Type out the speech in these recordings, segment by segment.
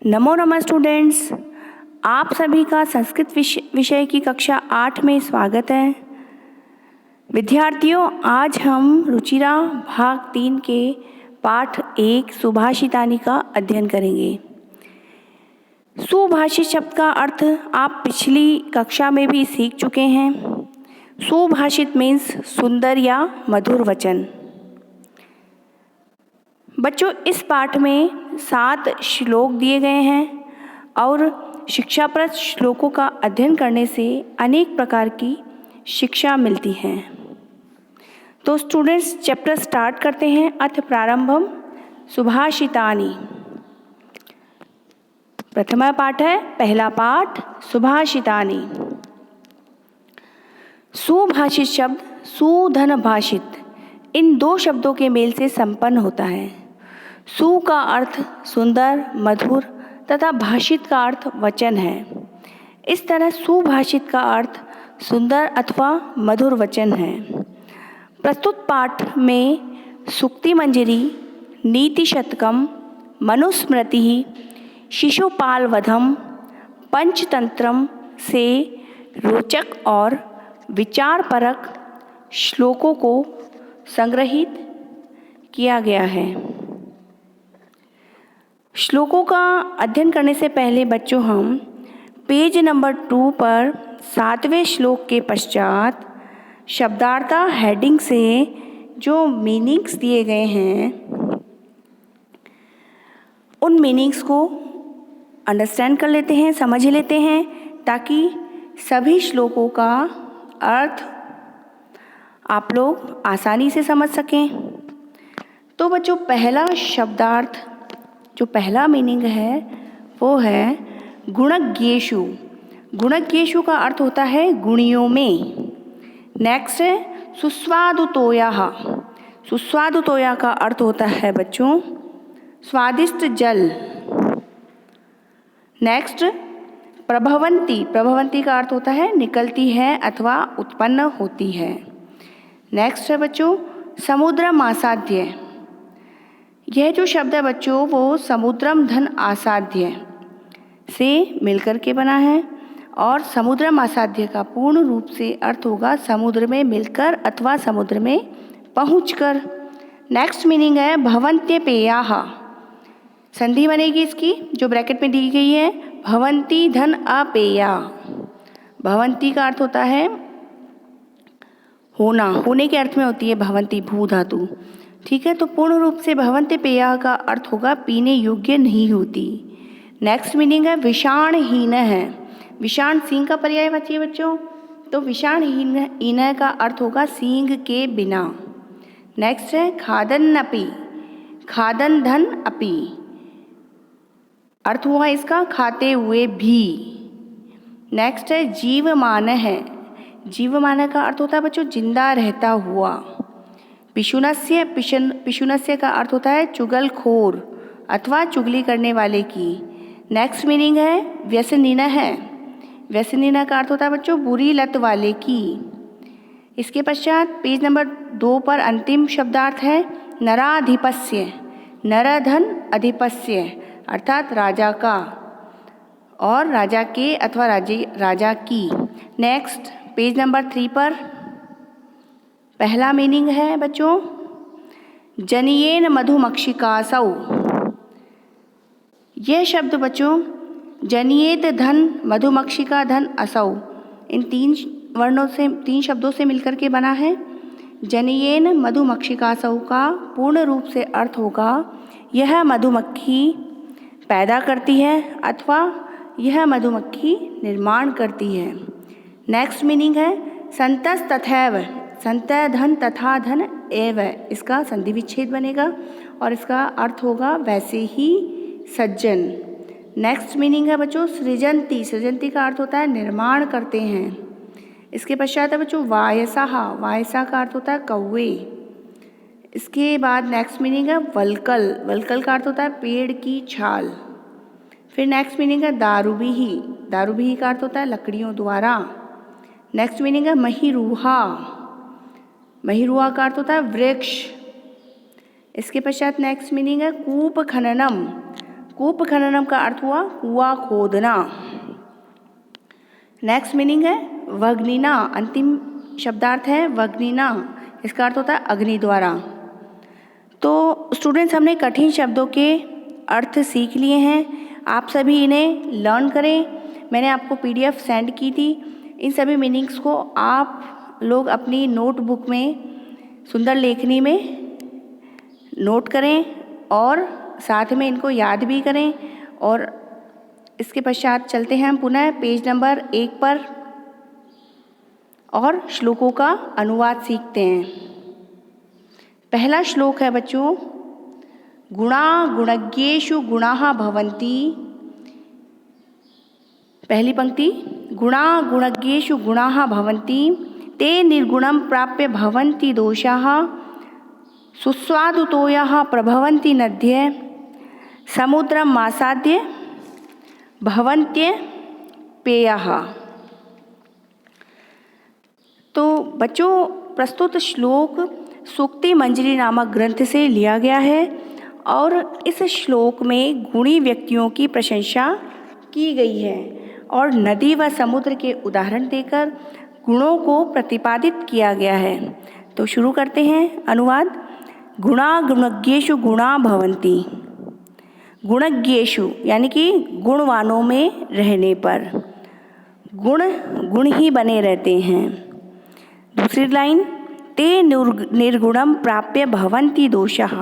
नमो नमः स्टूडेंट्स, आप सभी का संस्कृत विषय की कक्षा 8 में स्वागत है। विद्यार्थियों, आज हम रुचिरा भाग 3 के पाठ 1 सुभाषितानी का अध्ययन करेंगे। सुभाषित शब्द का अर्थ आप पिछली कक्षा में भी सीख चुके हैं। सुभाषित मीन्स सुंदर या मधुर वचन। बच्चों, इस पाठ में 7 श्लोक दिए गए हैं और शिक्षाप्रद श्लोकों का अध्ययन करने से अनेक प्रकार की शिक्षा मिलती है। तो स्टूडेंट्स, चैप्टर स्टार्ट करते हैं। अथ प्रारंभम सुभाषितानि। प्रथम पाठ है, पहला पाठ सुभाषितानि। सुभाषित शब्द सुधन भाषित, इन 2 शब्दों के मेल से संपन्न होता है। सु का अर्थ सुंदर, मधुर तथा भाषित का अर्थ वचन है। इस तरह सुभाषित का अर्थ सुंदर अथवा मधुर वचन है। प्रस्तुत पाठ में सूक्ति मंजरी, नीति शतकम, मनुस्मृति, शिशुपाल वधम, पंचतंत्रम से रोचक और विचारपरक श्लोकों को संग्रहित किया गया है। श्लोकों का अध्ययन करने से पहले बच्चों, हम पेज नंबर 2 पर 7वें श्लोक के पश्चात शब्दार्था हेडिंग से जो मीनिंग्स दिए गए हैं, उन मीनिंग्स को अंडरस्टैंड कर लेते हैं, समझ लेते हैं, ताकि सभी श्लोकों का अर्थ आप लोग आसानी से समझ सकें। तो बच्चों, पहला शब्दार्थ, जो पहला मीनिंग है वो है गुणज्ञेषु। गुणज्ञेषु का अर्थ होता है गुणियों में। नेक्स्ट है सुस्वादुतोयाः। सुस्वादुतोया का अर्थ होता है बच्चों स्वादिष्ट जल। नेक्स्ट प्रभवंती। प्रभवंती का अर्थ होता है निकलती है अथवा उत्पन्न होती है। नेक्स्ट है बच्चों समुद्रम आसाध्य। यह जो शब्द है बच्चों, वो समुद्रम धन आसाध्य से मिलकर के बना है और समुद्रम आसाध्य का पूर्ण रूप से अर्थ होगा समुद्र में मिलकर अथवा समुद्र में पहुंचकर। नेक्स्ट मीनिंग है भवन्त्य पेयाः। संधि बनेगी इसकी, जो ब्रैकेट में दी गई है, भवन्ति धन अपेया। भवन्ति का अर्थ होता है होना, होने के अर्थ में होती है भवन्ति भू धातु। ठीक है, तो पूर्ण रूप से भवन्ति पेया का अर्थ होगा पीने योग्य नहीं होती। नेक्स्ट मीनिंग है विषाणहीन है। विषाण सींग का पर्यायवाची है बच्चों, तो विषाणहीन का अर्थ होगा सींग के बिना। नेक्स्ट है खादन्नपि। खादन धन अपि, अर्थ हुआ इसका खाते हुए भी। नेक्स्ट है जीवमान है। जीवमान का अर्थ होता है बच्चों जिंदा रहता हुआ। पिशुनस्य। पिशुनस्य का अर्थ होता है चुगलखोर अथवा चुगली करने वाले की। नेक्स्ट मीनिंग है व्यसनीन है। व्यसनीन का अर्थ होता है बच्चों बुरी लत वाले की। इसके पश्चात पेज नंबर 2 पर अंतिम शब्दार्थ है नराधिपस्य। नर धन अधिपस्य अर्थात राजा का, और राजा के अथवा राजा की। नेक्स्ट पेज नंबर 3 पर पहला मीनिंग है बच्चों जनियेन मधुमक्षिकासौ। यह शब्द बच्चों जनियेत धन मधुमक्षिका धन असौ, इन 3 शब्दों से मिलकर के बना है। जनियेन मधुमक्षिकासौ का पूर्ण रूप से अर्थ होगा यह मधुमक्खी पैदा करती है अथवा यह मधुमक्खी निर्माण करती है। नेक्स्ट मीनिंग है संतस तथैव। संत धन तथा धन एव, इसका संधि विच्छेद बनेगा और इसका अर्थ होगा वैसे ही सज्जन। नेक्स्ट मीनिंग है बच्चों सृजंती। सृजंती का अर्थ होता है निर्माण करते हैं। इसके पश्चात है बच्चों वायसाः। वायसा का अर्थ होता है कौवे। इसके बाद नेक्स्ट मीनिंग है वल्कल। वल्कल का अर्थ होता है पेड़ की छाल। फिर नेक्स्ट मीनिंग है दारुबिही। दारुबिही का अर्थ होता है लकड़ियों द्वारा। नेक्स्ट मीनिंग है महिरूहा। महिरुआ का अर्थ होता है वृक्ष। इसके पश्चात नेक्स्ट मीनिंग है कूप खननम। कूप खननम का अर्थ हुआ कुआं खोदना। नेक्स्ट मीनिंग है वग्निना, अंतिम शब्दार्थ है वग्निना, इसका अर्थ होता है अग्नि द्वारा। तो स्टूडेंट्स हमने कठिन शब्दों के अर्थ सीख लिए हैं, आप सभी इन्हें लर्न करें। मैंने आपको PDF सेंड की थी, इन सभी मीनिंग्स को आप लोग अपनी नोटबुक में सुंदर लेखनी में नोट करें और साथ में इनको याद भी करें। और इसके पश्चात चलते हैं हम पुनः पेज नंबर 1 पर और श्लोकों का अनुवाद सीखते हैं। पहला श्लोक है बच्चों, गुणा गुणज्ञेषु गुणाः भवन्ति। पहली पंक्ति, गुणा गुणज्ञेषु गुणाः भवन्ति ते निर्गुणं प्राप्य भवन्ति दोषाः सुस्वादुतोयाः प्रभवन्ति नद्ये समुद्रम् आसाद्य भवन्त्य पेयाः। तो बच्चों प्रस्तुत श्लोक सूक्ति मंजरी नामक ग्रंथ से लिया गया है और इस श्लोक में गुणी व्यक्तियों की प्रशंसा की गई है और नदी व समुद्र के उदाहरण देकर गुणों को प्रतिपादित किया गया है। तो शुरू करते हैं अनुवाद। गुणा गुणज्ञेषु गुणा भवन्ति, गुणज्ञेषु यानी कि गुणवानों में रहने पर गुण ही बने रहते हैं। दूसरी लाइन, ते निर्गुणम प्राप्य भवन्ति दोषाः,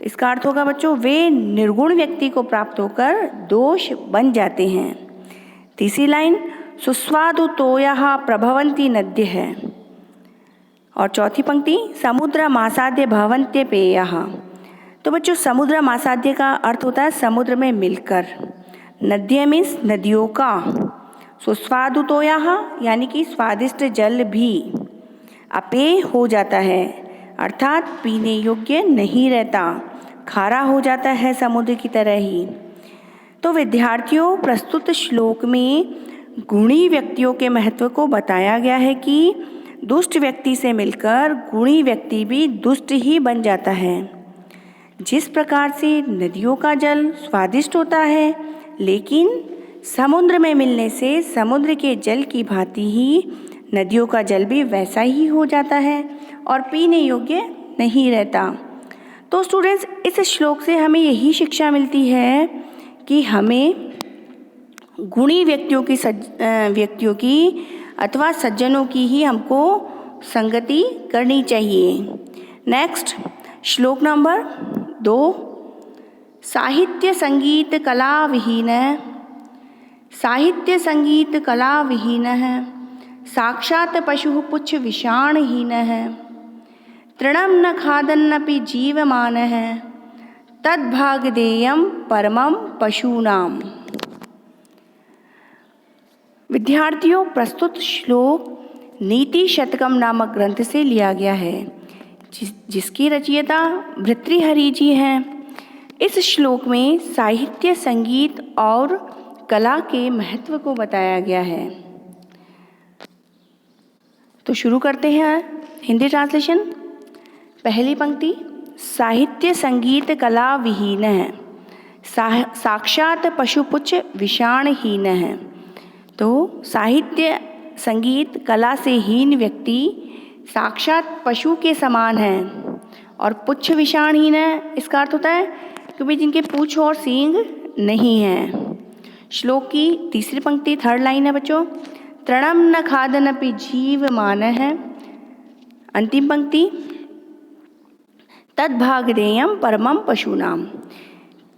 इसका अर्थ होगा बच्चों वे निर्गुण व्यक्ति को प्राप्त होकर दोष बन जाते हैं। तीसरी लाइन, सुस्वादुतोयाः प्रभवन्ति नद्यः, और चौथी पंक्ति, समुद्रमासाद्य भवन्त्य पेयाः। तो बच्चों समुद्रमासाद्य का अर्थ होता है समुद्र में मिलकर, नद्य मीन्स नदियों का, सुस्वादुतोयाः यानी कि स्वादिष्ट जल भी अपेय हो जाता है अर्थात पीने योग्य नहीं रहता, खारा हो जाता है समुद्र की तरह ही। तो विद्यार्थियों प्रस्तुत श्लोक में गुणी व्यक्तियों के महत्व को बताया गया है कि दुष्ट व्यक्ति से मिलकर गुणी व्यक्ति भी दुष्ट ही बन जाता है। जिस प्रकार से नदियों का जल स्वादिष्ट होता है लेकिन समुद्र में मिलने से समुद्र के जल की भांति ही नदियों का जल भी वैसा ही हो जाता है और पीने योग्य नहीं रहता। तो स्टूडेंट्स इस श्लोक से हमें यही शिक्षा मिलती है कि हमें गुणी व्यक्तियों की अथवा सज्जनों की ही हमको संगति करनी चाहिए। नेक्स्ट श्लोक नंबर 2, साहित्य संगीत कला विहीनः, साहित्य संगीत कला विहीनः साक्षात् पशुः पुच्छ विषाणहीनः तृणं न खादन्नपि जीवमानः तद्भागधेयं परमं पशूनाम्। विद्यार्थियों प्रस्तुत श्लोक नीति शतकम नामक ग्रंथ से लिया गया है जिसकी रचयिता भर्तृहरि जी हैं। इस श्लोक में साहित्य संगीत और कला के महत्व को बताया गया है। तो शुरू करते हैं हिंदी ट्रांसलेशन। पहली पंक्ति, साहित्य संगीत कला विहीन है, साक्षात पशुपुच्छ विषाणहीन है। तो साहित्य संगीत कला से हीन व्यक्ति साक्षात पशु के समान है और पुच्छ विषाणहीन है, इसका अर्थ होता है क्योंकि जिनके पूँछ और सींग नहीं हैं। श्लोक की तीसरी पंक्ति, थर्ड लाइन है बच्चों, तृणम न खादनपि जीवमानः। अंतिम पंक्ति, तद्भागधेयं परमं पशूनाम।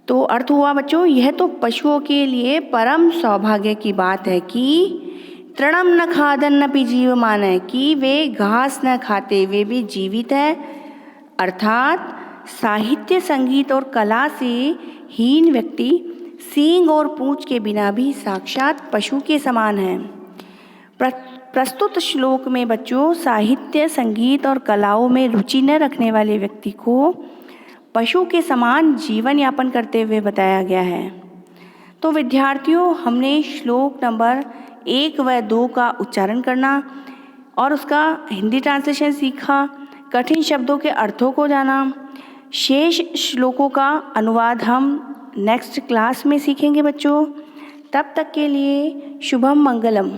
तो अर्थ हुआ बच्चों यह तो पशुओं के लिए परम सौभाग्य की बात है कि तृणम न खादन्नपि जीवमानः, कि वे घास न खाते वे भी जीवित है। अर्थात साहित्य संगीत और कला से हीन व्यक्ति सींग और पूंछ के बिना भी साक्षात पशु के समान है। प्रस्तुत श्लोक में बच्चों साहित्य संगीत और कलाओं में रुचि न रखने वाले व्यक्ति को पशु के समान जीवन यापन करते हुए बताया गया है। तो विद्यार्थियों हमने श्लोक नंबर 1 व 2 का उच्चारण करना और उसका हिंदी ट्रांसलेशन सीखा, कठिन शब्दों के अर्थों को जाना। शेष श्लोकों का अनुवाद हम नेक्स्ट क्लास में सीखेंगे बच्चों। तब तक के लिए शुभम मंगलम।